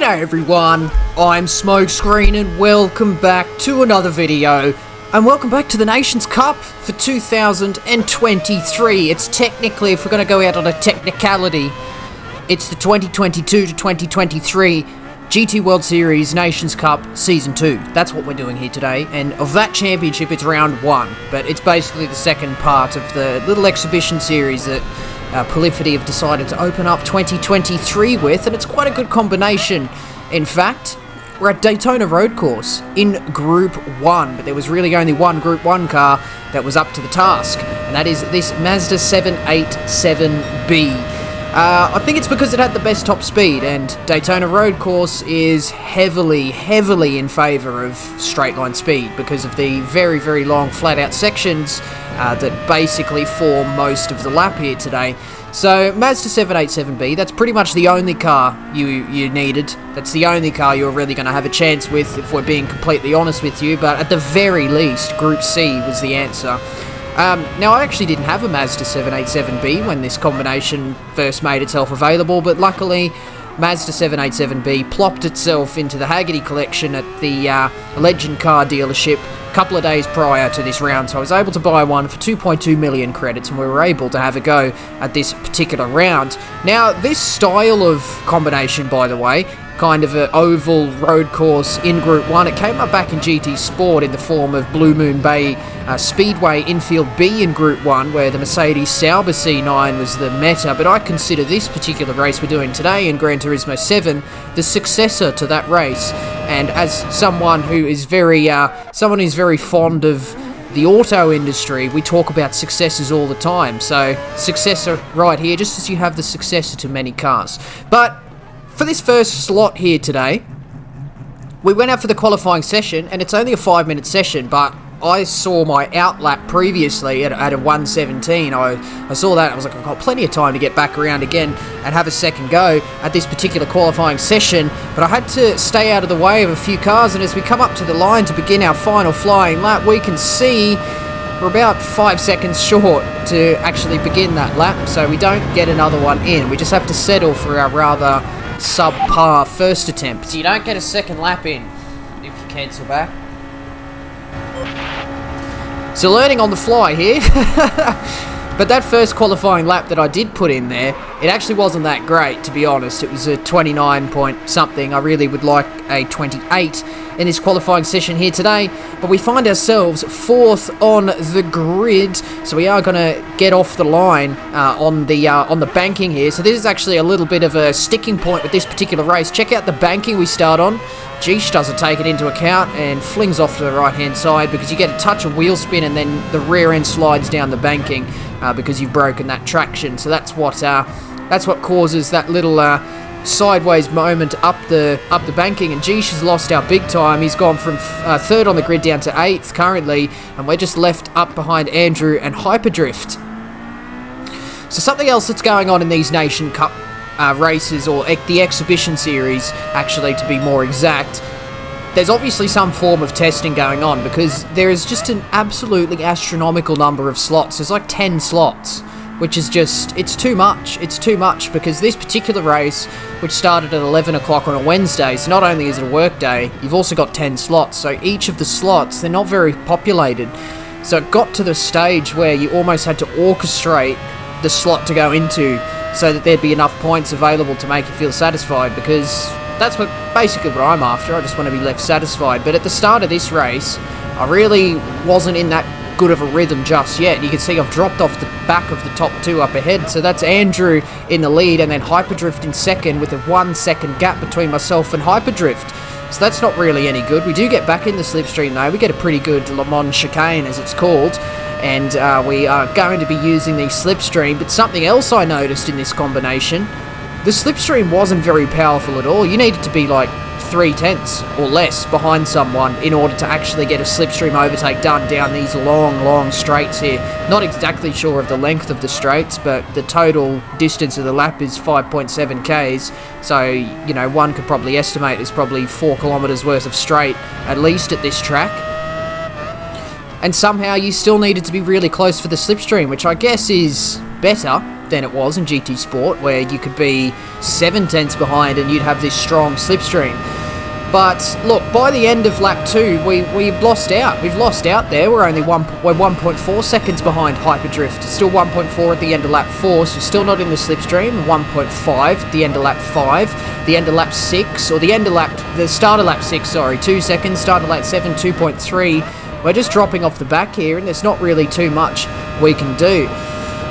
G'day everyone, I'm Smokescreen and welcome back to another video. And welcome back to the Nations Cup for 2023. It's technically, if we're going to go out on a technicality, it's the 2022 to 2023 GT World Series Nations Cup Season 2. That's what we're doing here today, and of that championship it's round 1, but it's basically the second part of the little exhibition series that Polyphony have decided to open up 2023 with, and it's quite a good combination. In fact, we're at Daytona Road Course in Group 1, but there was really only one Group 1 car that was up to the task, and that is this Mazda 787B. I think it's because it had the best top speed, and Daytona Road Course is heavily in favour of straight line speed because of the very long flat out sections that basically form most of the lap here today. So Mazda 787B, that's pretty much the only car you needed. That's the only car you're really going to have a chance with, if we're being completely honest with you, but at the very least, Group C was the answer. Now, I actually didn't have a Mazda 787B when this combination first made itself available, but luckily, Mazda 787B plopped itself into the Haggerty collection at the Legend car dealership a couple of days prior to this round, so I was able to buy one for 2.2 million credits, and we were able to have a go at this particular round. Now, this style of combination, by the way, kind of an oval road course in Group 1. It came up back in GT Sport in the form of Blue Moon Bay Speedway Infield B in Group 1, where the Mercedes Sauber C9 was the meta, but I consider this particular race we're doing today in Gran Turismo 7 the successor to that race. And as someone who is very fond of the auto industry, we talk about successors all the time. So, successor right here, just as you have the successor to many cars. But for this first slot here today, we went out for the qualifying session, and it's only a 5-minute session, but I saw my outlap previously at a 1:17. I saw that, and I was like, I've got plenty of time to get back around again and have a second go at this particular qualifying session, but I had to stay out of the way of a few cars, and as we come up to the line to begin our final flying lap, we can see we're about 5 seconds short to actually begin that lap, so we don't get another one in. We just have to settle for our rather subpar first attempt. So you don't get a second lap in if you cancel back. So learning on the fly here. But that first qualifying lap that I did put in there, it actually wasn't that great, to be honest. It was a 29 point something. I really would like a 28 in this qualifying session here today, but we find ourselves 4th on the grid, so we are going to get off the line on the banking here. So this is actually a little bit of a sticking point with this particular race. Check out the banking we start on. Geesh doesn't take it into account and flings off to the right hand side because you get a touch of wheel spin and then the rear end slides down the banking because you've broken that traction. So that's what causes that little sideways moment up the banking, and Geesh has lost our big time. He's gone from 3rd on the grid down to 8th currently, and we're just left up behind Andrew and Hyperdrift. So something else that's going on in these Nation Cup races, or the exhibition series actually to be more exact, there's obviously some form of testing going on because there is just an absolutely astronomical number of slots. There's like 10 slots, which is just, it's too much. It's too much because this particular race, which started at 11 o'clock on a Wednesday, so not only is it a work day, you've also got 10 slots. So each of the slots, they're not very populated. So it got to the stage where you almost had to orchestrate the slot to go into so that thered be enough points available to make you feel satisfied, because that's basically what I'm after. I just want to be left satisfied. But at the start of this race, I really wasn't in that good of a rhythm just yet. You can see I've dropped off the back of the top 2 up ahead, so that's Andrew in the lead, and then Hyperdrift in second with a 1 second gap between myself and Hyperdrift. So that's not really any good. We do get back in the slipstream though. We get a pretty good Le Mans chicane, as it's called, and we are going to be using the slipstream. But something else I noticed in this combination, the slipstream wasn't very powerful at all. You needed to be like 3/10 or less behind someone in order to actually get a slipstream overtake done down these long straights here. Not exactly sure of the length of the straights, but the total distance of the lap is 5.7 k's, so you know, one could probably estimate there's probably 4 kilometers worth of straight at least at this track. And somehow you still needed to be really close for the slipstream, which I guess is better than it was in GT Sport, where you could be 7 tenths behind and you'd have this strong slipstream. But look, by the end of lap 2, we've lost out. We've lost out there. We're 1.4 seconds behind Hyperdrift. Still 1.4 at the end of lap 4, so still not in the slipstream. 1.5 at the end of lap 5. The end of lap 6, or the start of lap 6, sorry, 2 seconds. Start of lap 7, 2.3. We're just dropping off the back here, and there's not really too much we can do.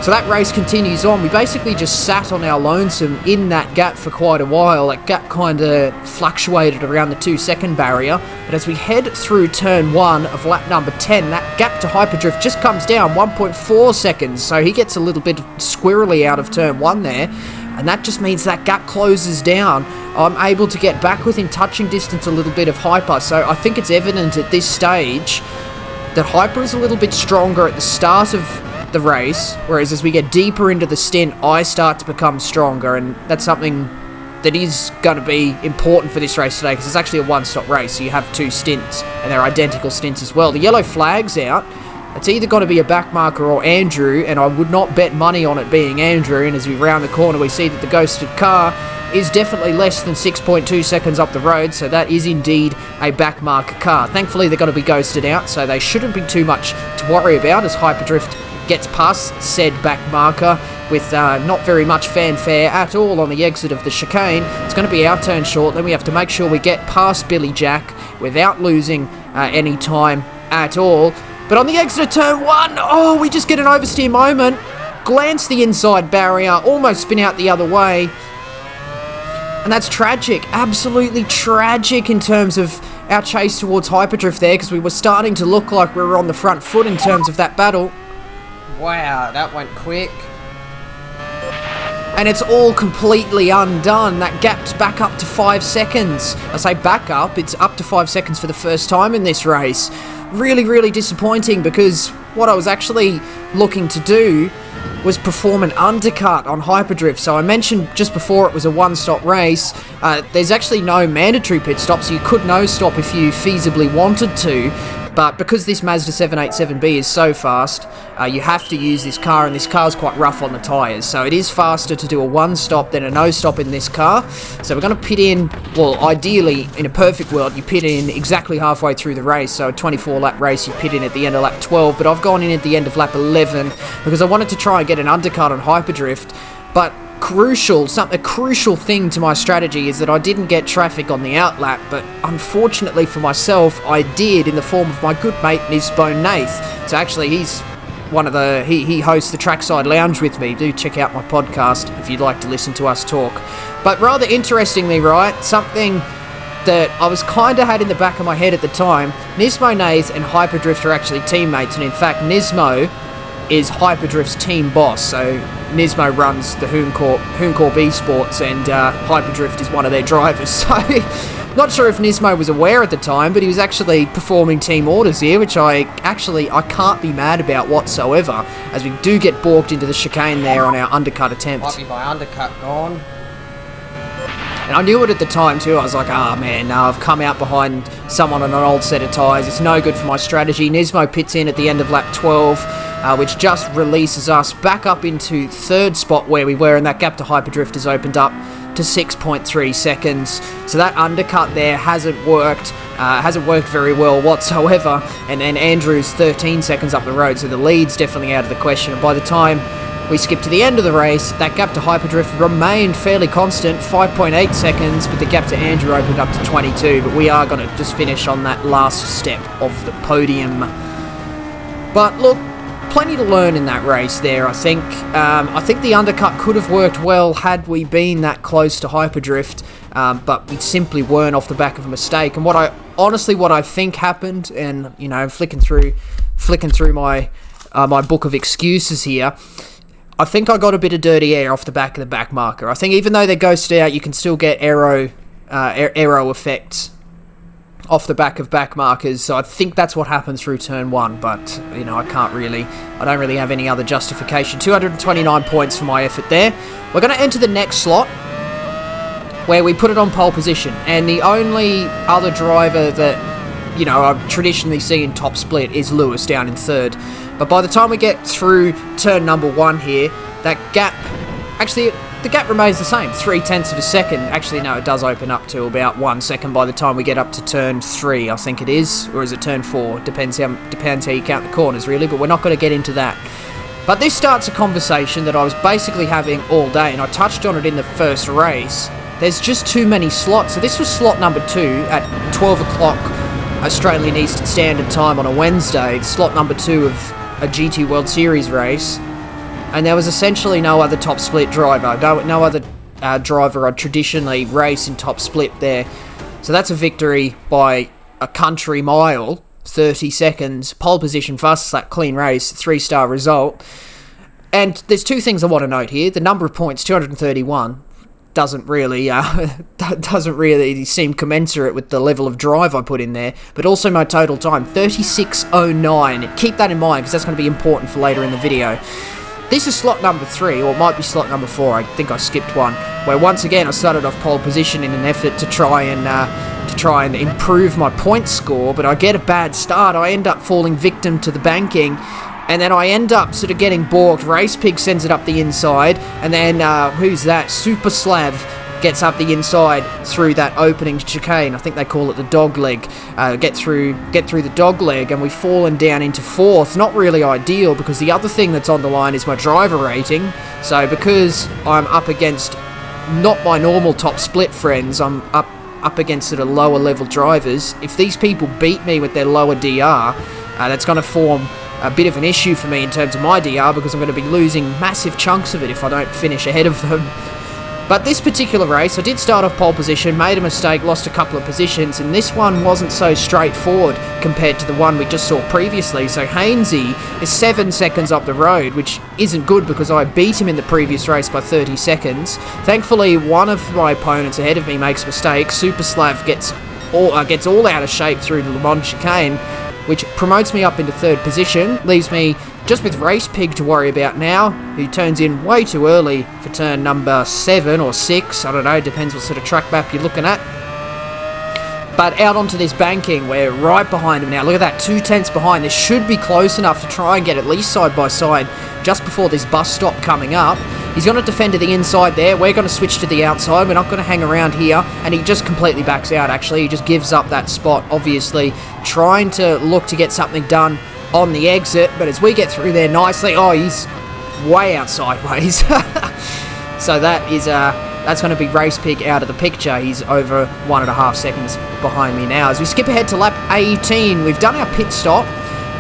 So that race continues on. We basically just sat on our lonesome in that gap for quite a while. That gap kind of fluctuated around the 2-second barrier. But as we head through turn 1 of lap number 10, that gap to Hyperdrift just comes down 1.4 seconds. So he gets a little bit squirrely out of turn 1 there. And that just means that gap closes down. I'm able to get back within touching distance a little bit of Hyper. So I think it's evident at this stage that Hyper is a little bit stronger at the start of the race, whereas as we get deeper into the stint, I start to become stronger, and that's something that is going to be important for this race today, because it's actually a one-stop race, so you have 2 stints, and they're identical stints as well. The yellow flag's out. It's either going to be a backmarker or Andrew, and I would not bet money on it being Andrew, and as we round the corner, we see that the ghosted car is definitely less than 6.2 seconds up the road, so that is indeed a backmarker car. Thankfully, they're going to be ghosted out, so they shouldn't be too much to worry about as Hyperdrift gets past said back marker with not very much fanfare at all on the exit of the chicane. It's going to be our turn shortly. We have to make sure we get past Billy Jack without losing any time at all. But on the exit of turn 1, we just get an oversteer moment. Glance the inside barrier, almost spin out the other way. And that's tragic, absolutely tragic in terms of our chase towards Hyperdrift there, because we were starting to look like we were on the front foot in terms of that battle. Wow, that went quick. And it's all completely undone. That gap's back up to 5 seconds. I say back up, it's up to 5 seconds for the first time in this race. Really, really disappointing, because what I was actually looking to do was perform an undercut on Hyperdrift. So I mentioned just before it was a one-stop race. There's actually no mandatory pit stop, so you could no-stop if you feasibly wanted to. But because this Mazda 787B is so fast, you have to use this car, and this car's quite rough on the tyres. So it is faster to do a one-stop than a no-stop in this car. So we're going to pit in, well, ideally, in a perfect world, you pit in exactly halfway through the race. So a 24-lap race, you pit in at the end of lap 12. But I've gone in at the end of lap 11 because I wanted to try and get an undercut on Hyperdrift. But a crucial thing to my strategy is that I didn't get traffic on the outlap, but unfortunately for myself, I did in the form of my good mate Nisbone Nath. So actually, he's one of the he hosts the Trackside Lounge with me. Do check out my podcast if you'd like to listen to us talk. But rather interestingly, right, something that I was kind of had in the back of my head at the time, Nismo Nath and Hyperdrift are actually teammates, and in fact, Nismo is Hyperdrift's team boss. So Nismo runs the Hooncorp Esports, and Hyperdrift is one of their drivers. So not sure if Nismo was aware at the time, but he was actually performing team orders here, which I can't be mad about whatsoever, as we do get balked into the chicane there on our undercut attempt. Might be my undercut gone. And I knew it at the time too. I was like, man, no, I've come out behind someone on an old set of tyres. It's no good for my strategy. Nismo pits in at the end of lap 12, which just releases us back up into third spot where we were, and that gap to Hyperdrift has opened up to 6.3 seconds. So that undercut there hasn't worked very well whatsoever. And then Andrew's 13 seconds up the road, so the lead's definitely out of the question. And by the time we skip to the end of the race, that gap to Hyperdrift remained fairly constant, 5.8 seconds, but the gap to Andrew opened up to 22. But we are going to just finish on that last step of the podium. But look, plenty to learn in that race there, I think. I think the undercut could have worked well had we been that close to Hyperdrift, but we simply weren't off the back of a mistake. And what I think happened, and you know, flicking through my book of excuses here, I think I got a bit of dirty air off the back of the back marker. I think even though they're ghosted out, you can still get aero effects off the back of back markers. So I think that's what happened through turn 1, but you know, I don't really have any other justification. 229 points for my effort there. We're going to enter the next slot where we put it on pole position, and the only other driver that, you know, I've traditionally seen top split is Lewis down in third. But by the time we get through turn number 1 here, that gap, actually, the gap remains the same, 0.3 of a second. Actually, no, it does open up to about 1 second by the time we get up to turn 3, I think it is. Or is it turn 4? Depends how you count the corners, really, but we're not going to get into that. But this starts a conversation that I was basically having all day, and I touched on it in the first race. There's just too many slots. So this was slot number 2 at 12 o'clock Australian Eastern Standard Time on a Wednesday. Slot number 2 of a GT World Series race. And there was essentially no other top split driver. No other driver I'd traditionally race in top split there. So that's a victory by a country mile. 30 seconds, pole position, fastest lap, clean race, 3-star result. And there's 2 things I want to note here. The number of points, 231, doesn't really seem commensurate with the level of drive I put in there. But also my total time, 36:09. Keep that in mind because that's going to be important for later in the video. This is slot number 3, or it might be slot number 4. I think I skipped one. Where once again I started off pole position in an effort to try and improve my point score, but I get a bad start. I end up falling victim to the banking, and then I end up sort of getting balked. Race Pig sends it up the inside, and then who's that? Super Slav gets up the inside through that opening chicane. I think they call it the dog leg. Get through the dog leg, and we've fallen down into 4th. Not really ideal, because the other thing that's on the line is my driver rating. So because I'm up against not my normal top split friends, I'm up against sort of lower level drivers. If these people beat me with their lower DR, that's going to form a bit of an issue for me in terms of my DR, because I'm going to be losing massive chunks of it if I don't finish ahead of them. But this particular race, I did start off pole position, made a mistake, lost a couple of positions, and this one wasn't so straightforward compared to the one we just saw previously. So Hainsey is 7 seconds up the road, which isn't good because I beat him in the previous race by 30 seconds. Thankfully, one of my opponents ahead of me makes a mistake. Super Slav gets all out of shape through the Le Mans chicane, which promotes me up into 3rd position, leaves me just with Race Pig to worry about now, who turns in way too early for turn number 7 or 6, I don't know, depends what sort of track map you're looking at. But out onto this banking, we're right behind him now. Look at that, 2/10 behind. This should be close enough to try and get at least side by side just before this bus stop coming up. He's going to defend to the inside there. We're going to switch to the outside. We're not going to hang around here. And he just completely backs out, actually. He just gives up that spot, obviously, trying to look to get something done on the exit. But as we get through there nicely, oh, he's way out sideways. So that's going to be Race Pig out of the picture. He's over 1.5 seconds behind me now. As we skip ahead to lap 18, we've done our pit stop.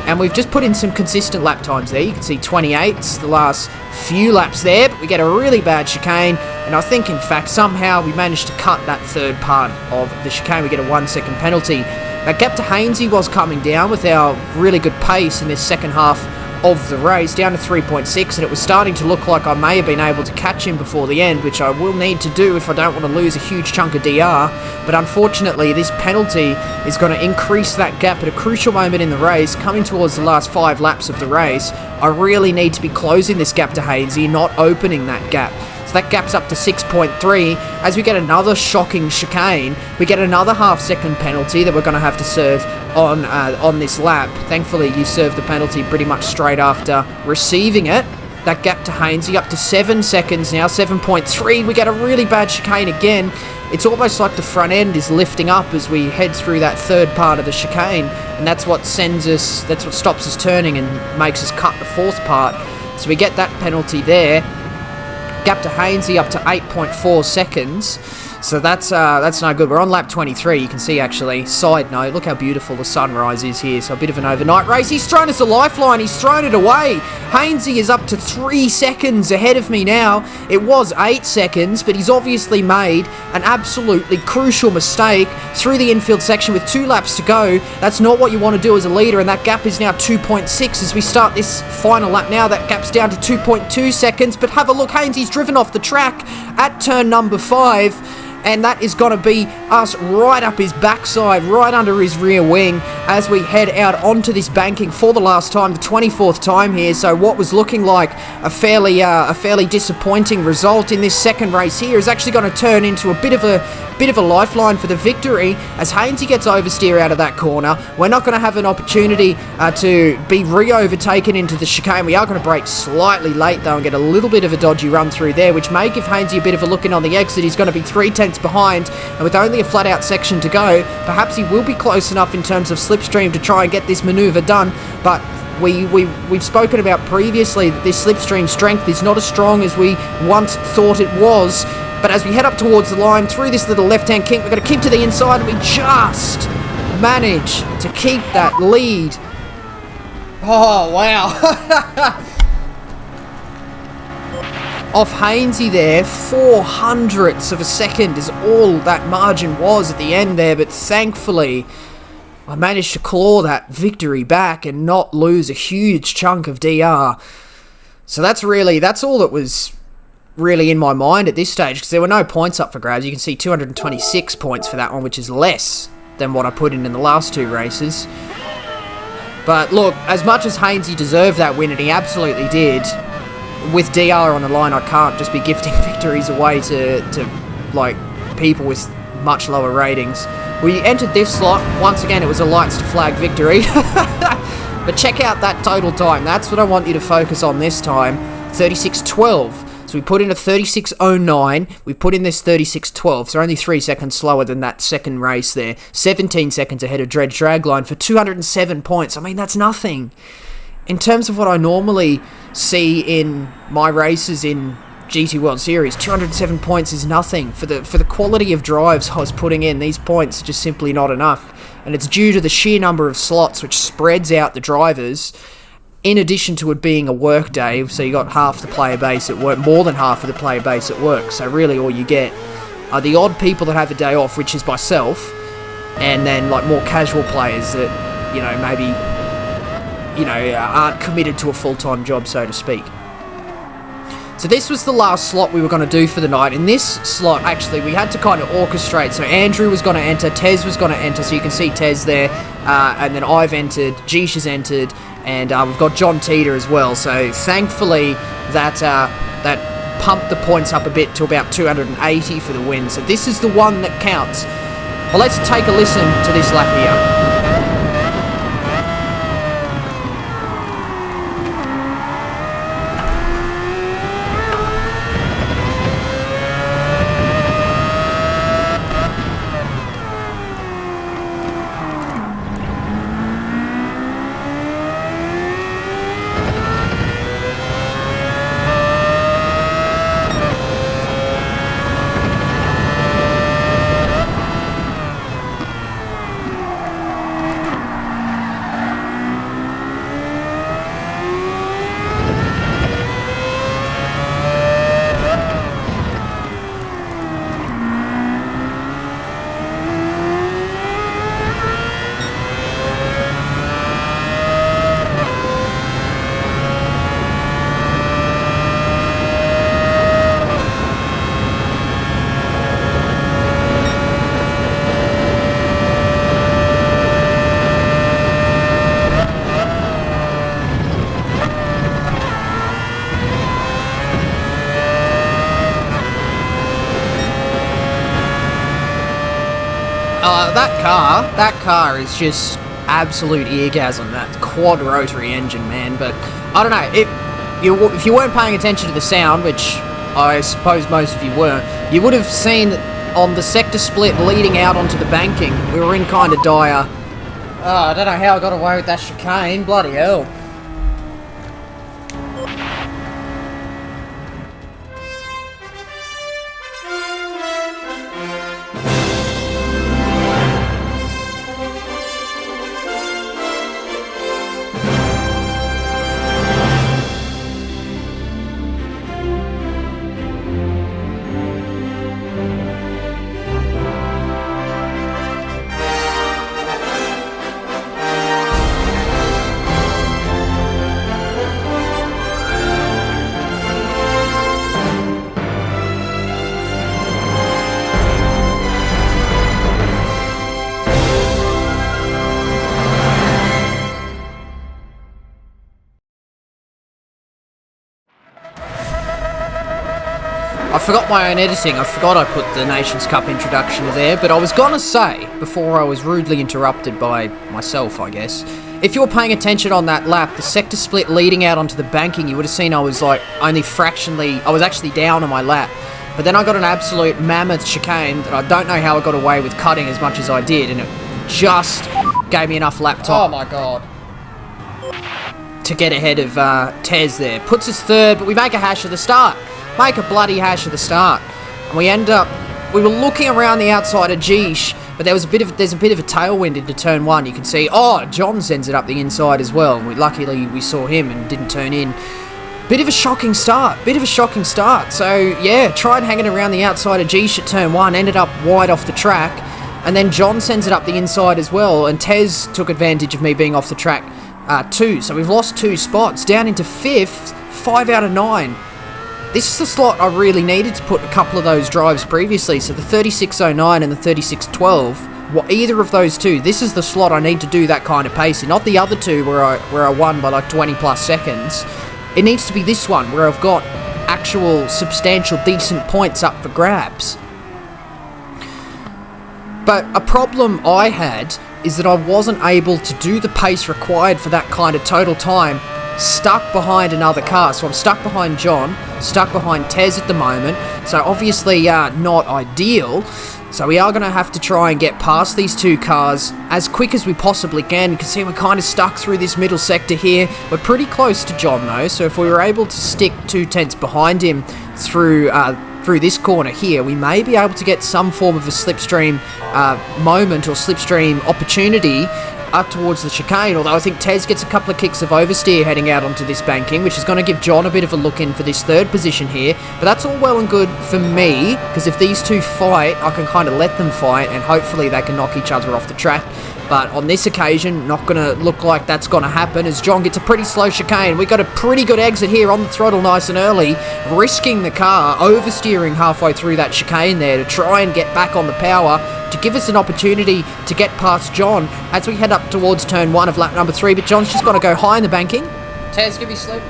And we've just put in some consistent lap times there. You can see 28's the last few laps there, but we get a really bad chicane. And I think, in fact, somehow we managed to cut that 3rd part of the chicane. We get a 1-second penalty. That gap to Hainsey was coming down with our really good pace in this second half of the race, down to 3.6, and it was starting to look like I may have been able to catch him before the end, which I will need to do if I don't want to lose a huge chunk of DR. But unfortunately, this penalty is going to increase that gap at a crucial moment in the race, coming towards the last 5 laps of the race. I really need to be closing this gap to Hainsey, not opening that gap. So that gap's up to 6.3. As we get another shocking chicane, we get another half-second penalty that we're going to have to serve on this lap. Thankfully, you serve the penalty pretty much straight after receiving it. That gap to Hainsey up to 7 seconds now, 7.3. We get a really bad chicane again. It's almost like the front end is lifting up as we head through that 3rd part of the chicane, and that's what stops us turning and makes us cut the 4th part. So we get that penalty there. Gap to Hainsey up to 8.4 seconds. So that's no good. We're on lap 23, you can see actually. Side note, look how beautiful the sunrise is here. So a bit of an overnight race. He's thrown us a lifeline. He's thrown it away. Hainsey is up to 3 seconds ahead of me now. It was 8 seconds, but he's obviously made an absolutely crucial mistake through the infield section with 2 laps to go. That's not what you want to do as a leader, and that gap is now 2.6 as we start this final lap now. That gap's down to 2.2 seconds, but have a look. Hainsey's driven off the track at turn number 5. and that is going to be us right up his backside, right under his rear wing, as we head out onto this banking for the last time, the 24th time here. So what was looking like a fairly disappointing result in this second race here is actually going to turn into a bit of a lifeline for the victory, as Hainsey gets oversteer out of that corner. We're not going to have an opportunity to be re-overtaken into the chicane. We are going to brake slightly late though and get a little bit of a dodgy run through there, which may give Hainsey a bit of a look in on the exit. He's going to be 3/10 behind, and with only a flat out section to go, perhaps he will be close enough in terms of slipstream to try and get this manoeuvre done. But we've spoken about previously that this slipstream strength is not as strong as we once thought it was. But as we head up towards the line through this little left-hand kink, we're going to keep to the inside, and we just manage to keep that lead. Oh, wow. Off Hainsey there, 0.04 of a second is all that margin was at the end there, but thankfully I managed to claw that victory back and not lose a huge chunk of DR. So that's all that was really in my mind at this stage, because there were no points up for grabs. You can see 226 points for that one, which is less than what I put in the last two races. But look, as much as Hainsey deserved that win, and he absolutely did, with DR on the line, I can't just be gifting victories away to like people with much lower ratings. We entered this slot. Once again, it was a lights to flag victory. But check out that total time. That's what I want you to focus on this time. 36:12. So we put in a 36:09. We put in this 36:12. So only 3 seconds slower than that second race there. 17 seconds ahead of Dredge Dragline for 207 points. I mean, that's nothing. In terms of what I normally see in my races in GT World Series, 207 points is nothing. For the quality of drives I was putting in, these points are just simply not enough. And it's due to the sheer number of slots, which spreads out the drivers, in addition to it being a work day. So you got half the player base at work, more than half of the player base at work. So really all you get are the odd people that have a day off, which is myself, and then like more casual players that, you know, maybe, you know, aren't committed to a full-time job, so to speak. So this was the last slot we were going to do for the night. In this slot, actually, we had to kind of orchestrate. So Andrew was going to enter, Tez was going to enter, so you can see Tez there, and then I've entered, Jeesh has entered, and we've got John Teeter as well. So thankfully, that pumped the points up a bit to about 280 for the win. So this is the one that counts. Well, let's take a listen to this lap here. That car is just absolute eargasm, that quad rotary engine, man. But I don't know, if you weren't paying attention to the sound, which I suppose most of you were, you would have seen that on the sector split leading out onto the banking, we were in kind of dire. Oh, I don't know how I got away with that chicane, bloody hell. I forgot my own editing. I forgot I put the Nations Cup introduction there, but I was gonna say, before I was rudely interrupted by myself, I guess, if you were paying attention on that lap, the sector split leading out onto the banking, you would have seen I was like only fractionally, I was actually down on my lap. But then I got an absolute mammoth chicane that I don't know how I got away with cutting as much as I did, and it just gave me enough lap time. Oh my god. To get ahead of Tez there. Puts us third, but we make a hash of the start. Make a bloody hash of the start. And we end up, we were looking around the outside of Geesh, but there's a bit of a tailwind into turn one. You can see, oh, John sends it up the inside as well. Luckily, we saw him and didn't turn in. Bit of a shocking start. So, yeah, tried hanging around the outside of Geesh at turn one, ended up wide off the track. And then John sends it up the inside as well, and Tez took advantage of me being off the track too. So we've lost 2 spots, down into 5th, 5 out of 9. This is the slot I really needed to put a couple of those drives previously. So the 3609 and the 3612, well, either of those two, this is the slot I need to do that kind of pacing. Not the other two where I won by like 20 plus seconds. It needs to be this one where I've got actual substantial decent points up for grabs. But a problem I had is that I wasn't able to do the pace required for that kind of total time stuck behind another car. So I'm stuck behind John, stuck behind Tez at the moment, so obviously not ideal. So we are going to have to try and get past these 2 cars as quick as we possibly can. You can see we're kind of stuck through this middle sector here. We're pretty close to John though, so if we were able to stick 2 tenths behind him through this corner here, we may be able to get some form of a slipstream moment or slipstream opportunity up towards the chicane, although I think Tez gets a couple of kicks of oversteer heading out onto this banking, which is going to give John a bit of a look in for this 3rd position here. But that's all well and good for me, because if these 2 fight, I can kind of let them fight, and hopefully they can knock each other off the track. But on this occasion, not going to look like that's going to happen, as John gets a pretty slow chicane. We got a pretty good exit here on the throttle nice and early, risking the car, oversteering halfway through that chicane there to try and get back on the power, to give us an opportunity to get past John as we head up towards turn 1 of lap number 3. But John's just got to go high in the banking. Tez, give me slip.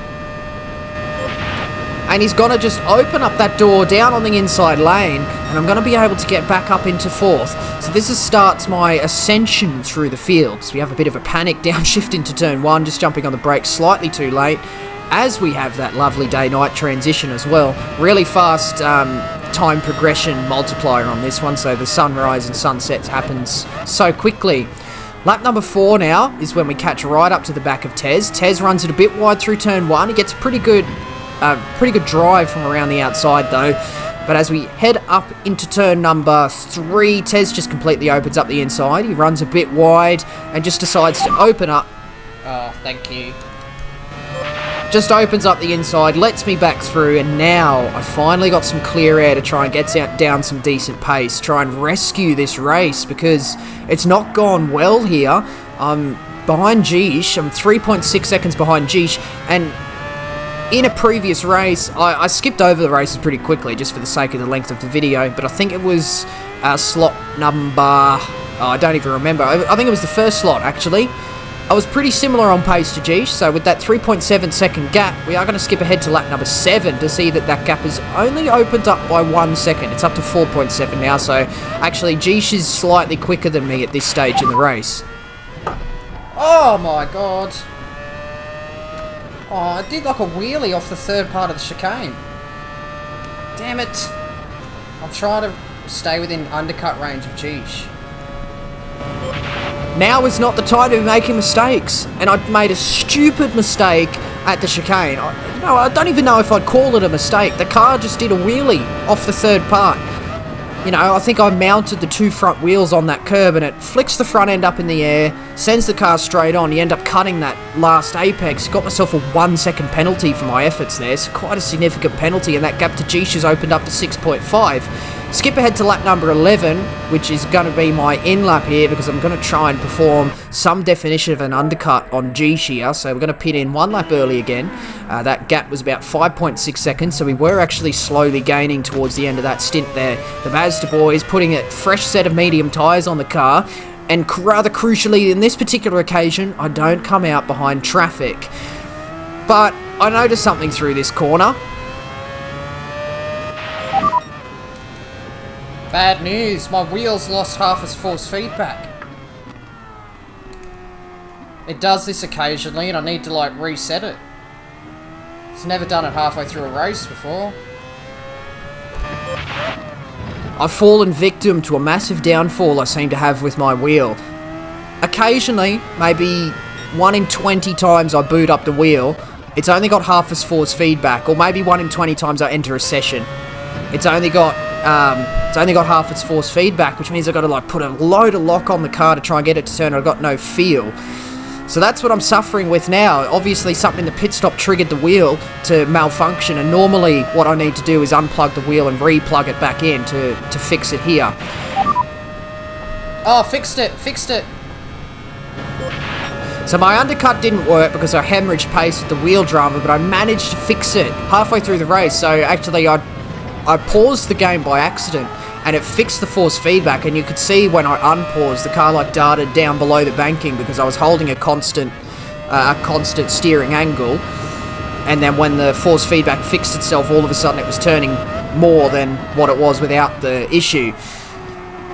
And he's going to just open up that door down on the inside lane, and I'm going to be able to get back up into 4th. So this starts my ascension through the field. So we have a bit of a panic downshift into turn 1, just jumping on the brakes slightly too late, as we have that lovely day-night transition as well. Really fast time progression multiplier on this one, so the sunrise and sunsets happens so quickly. Lap number 4 now is when we catch right up to the back of Tez. Tez runs it a bit wide through turn 1. He gets a pretty good drive from around the outside though. But as we head up into turn number 3, Tez just completely opens up the inside. He runs a bit wide and just decides to open up. Oh, thank you. Just opens up the inside, lets me back through, and now I finally got some clear air to try and get down some decent pace, try and rescue this race, because it's not gone well here. I'm behind Geesh, I'm 3.6 seconds behind Geesh, and in a previous race, I skipped over the races pretty quickly just for the sake of the length of the video, but I think it was slot number, I don't even remember, I think it was the first slot actually. I was pretty similar on pace to Geesh, so with that 3.7 second gap, we are going to skip ahead to lap number 7 to see that gap has only opened up by 1 second. It's up to 4.7 now, so actually Geesh is slightly quicker than me at this stage in the race. Oh my god. Oh, I did like a wheelie off the 3rd part of the chicane. Damn it. I'm trying to stay within undercut range of Geesh. Now is not the time to be making mistakes, and I'd made a stupid mistake at the chicane. I don't even know if I'd call it a mistake. The car just did a wheelie off the 3rd part. You know, I think I mounted the 2 front wheels on that curb, and it flicks the front end up in the air, sends the car straight on. You end up cutting that last apex. Got myself a 1 second penalty for my efforts there, so quite a significant penalty, and that gap to Geesh has opened up to 6.5. Skip ahead to lap number 11, which is going to be my in lap here, because I'm going to try and perform some definition of an undercut on Geesh here. So we're going to pit in 1 lap early again. That gap was about 5.6 seconds, so we were actually slowly gaining towards the end of that stint there. The Mazda boys putting a fresh set of medium tyres on the car, and rather crucially in this particular occasion, I don't come out behind traffic. But I noticed something through this corner. Bad news, my wheels lost half its force feedback. It does this occasionally and I need to like reset it. It's never done it halfway through a race before. I've fallen victim to a massive downfall I seem to have with my wheel. Occasionally, maybe 1 in 20 times I boot up the wheel, it's only got half its force feedback, or maybe 1 in 20 times I enter a session. It's only got half its force feedback, which means I've got to like put a load of lock on the car to try and get it to turn. I've got no feel. So that's what I'm suffering with now. Obviously something in the pit stop triggered the wheel to malfunction, and normally what I need to do is unplug the wheel and re-plug it back in to fix it here. Oh, fixed it. So my undercut didn't work because I hemorrhaged pace with the wheel drama, but I managed to fix it halfway through the race. So actually I paused the game by accident and it fixed the force feedback, and you could see when I unpaused, the car like darted down below the banking because I was holding a constant steering angle, and then when the force feedback fixed itself, all of a sudden it was turning more than what it was without the issue.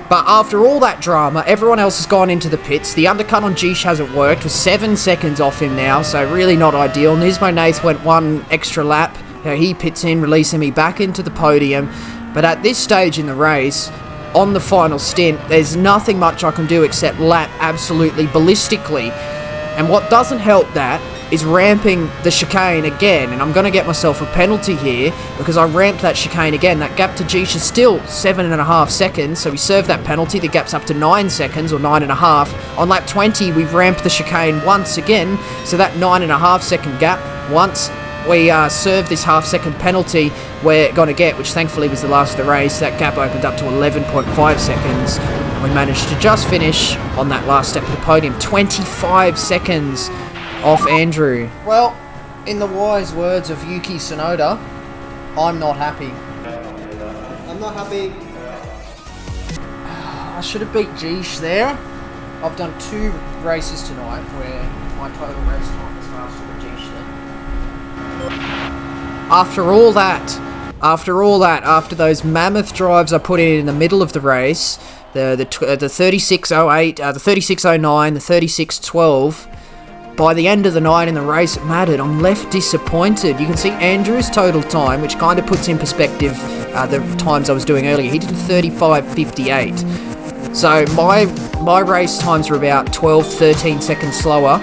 But after all that drama, everyone else has gone into the pits. The undercut on Gish hasn't worked. We're 7 seconds off him now, so really not ideal. Nismo Nath went 1 extra lap. He pits in, releasing me back into the podium. But at this stage in the race, on the final stint, there's nothing much I can do except lap absolutely ballistically. And what doesn't help that is ramping the chicane again, and I'm going to get myself a penalty here because I ramped that chicane again. That gap to Gish is still 7.5 seconds, so we served that penalty. The gap's up to 9 seconds, or 9.5. On lap 20, we've ramped the chicane once again, so that 9.5 second gap, once we serve this half-second penalty we're going to get, which thankfully was the last of the race, that gap opened up to 11.5 seconds. We managed to just finish on that last step of the podium, 25 seconds off Andrew. Well, in the wise words of Yuki Tsunoda, I'm not happy. I'm not happy. I should have beat Gish there. I've done 2 races tonight where my total race time was faster than Gish then. After those mammoth drives I put in the middle of the race, the 36.08, the 36.09, the 36.12, by the end of the night in the race, it mattered. I'm left disappointed. You can see Andrew's total time, which kind of puts in perspective the times I was doing earlier. He did 35.58. So my race times were about 12-13 seconds slower.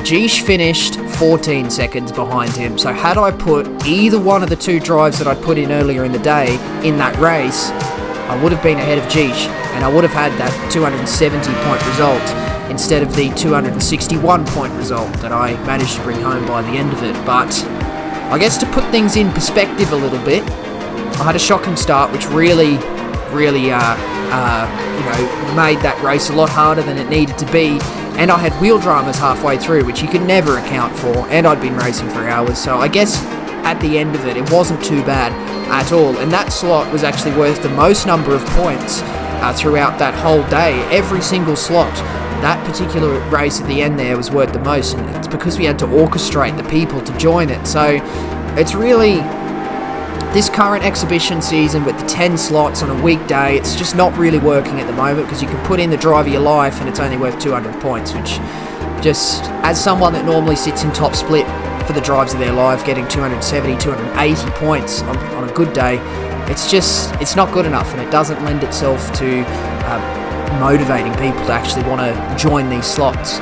Gish finished 14 seconds behind him. So had I put either one of the 2 drives that I'd put in earlier in the day in that race, I would have been ahead of Gish, and I would have had that 270-point result instead of the 261-point result that I managed to bring home by the end of it. But I guess to put things in perspective a little bit, I had a shocking start, which really made that race a lot harder than it needed to be. And I had wheel dramas halfway through, which you can never account for, and I'd been racing for hours, so I guess at the end of it, it wasn't too bad at all. And that slot was actually worth the most number of points throughout that whole day. Every single slot, that particular race at the end there was worth the most, and it's because we had to orchestrate the people to join it. So it's really, this current exhibition season with the 10 slots on a weekday, it's just not really working at the moment, because you can put in the drive of your life and it's only worth 200 points, which just, as someone that normally sits in top split for the drives of their life, getting 270, 280 points on a good day, it's not good enough, and it doesn't lend itself to motivating people to actually want to join these slots.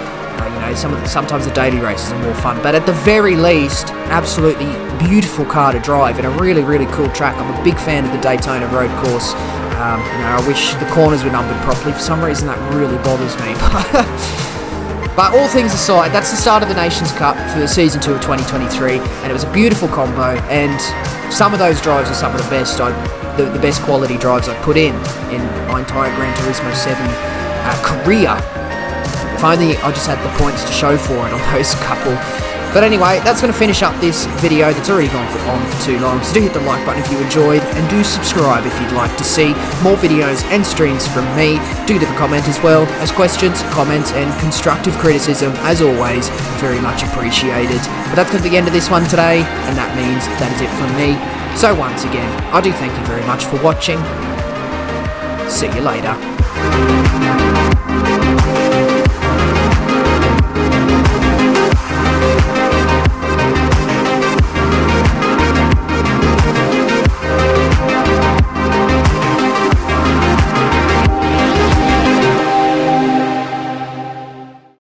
Sometimes the daily races are more fun, but at the very least, absolutely beautiful car to drive and a really, really cool track. I'm a big fan of the Daytona road course. I wish the corners were numbered properly. For some reason, that really bothers me. But all things aside, that's the start of the Nations Cup for Season 2 of 2023, and it was a beautiful combo, and some of those drives are some of the best, the best quality drives I've put in my entire Gran Turismo 7 career. If only I just had the points to show for it on those couple. But anyway, that's going to finish up this video that's already gone on for too long. So do hit the like button if you enjoyed, and do subscribe if you'd like to see more videos and streams from me. Do leave a comment as well, as questions, comments, and constructive criticism, as always, very much appreciated. But that's going to be the end of this one today, and that means that is it from me. So once again, I do thank you very much for watching. See you later.